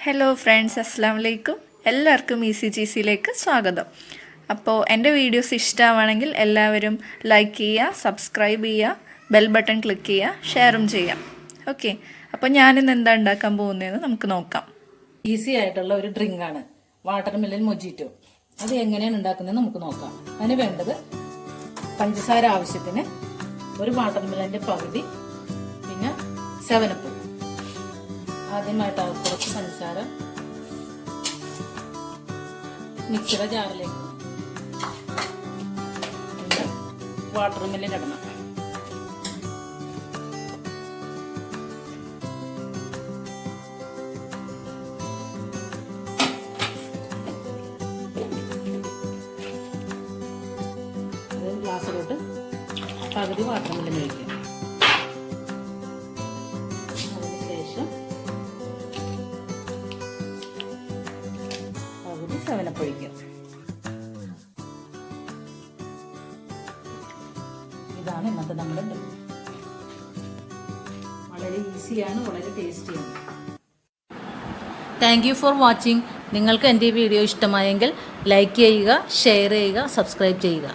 Hello friends, അസ്സാം വലൈക്കും. എല്ലാവർക്കും ഈസി ജീസിയിലേക്ക് സ്വാഗതം. അപ്പോൾ എൻ്റെ വീഡിയോസ് ഇഷ്ടമാണെങ്കിൽ എല്ലാവരും ലൈക്ക് ചെയ്യുക, സബ്സ്ക്രൈബ് ചെയ്യുക, ബെൽ ബട്ടൺ ക്ലിക്ക് ചെയ്യുക, ഷെയറും ചെയ്യാം. ഓക്കെ, അപ്പോൾ ഞാനിന്ന് എന്താ ഉണ്ടാക്കാൻ പോകുന്നതെന്ന് നമുക്ക് നോക്കാം. ഈസി ആയിട്ടുള്ള ഒരു ഡ്രിങ്കാണ് വാട്ടർമെലൻ മൊജിറ്റോ. അത് എങ്ങനെയാണ് ഉണ്ടാക്കുന്നത് നമുക്ക് നോക്കാം. അതിന് വേണ്ടത് പഞ്ചസാര ആവശ്യത്തിന്, ഒരു വാട്ടർമെലൻ്റെ പകുതി, പിന്നെ 7 അപ്പ്. ആദ്യമായിട്ട് കുറച്ച് പഞ്ചസാര മിക്സിയുടെ ജാറിലേക്ക്, പിന്നെ വാട്ടർമെലൻ ഇടണം. ഗ്ലാസ്സിലോട്ട് പകുതി വാട്ടർമെലൻ ഒഴിക്കുക. അതിനുശേഷം പകുതി 7 അപ്പ് ഒഴിക്കുക. ഇതാണ് ഇന്നത്തെ നമ്മുടെ ഡ്രിങ്ക്. വളരെ ഈസിയാണ്, വളരെ ടേസ്റ്റിയാണ്. Thank you for watching. നിങ്ങൾക്ക് എൻ്റെ ഈ വീഡിയോ ഇഷ്ടമായെങ്കിൽ ലൈക്ക് ചെയ്യുക, ഷെയർ ചെയ്യുക, സബ്സ്ക്രൈബ് ചെയ്യുക.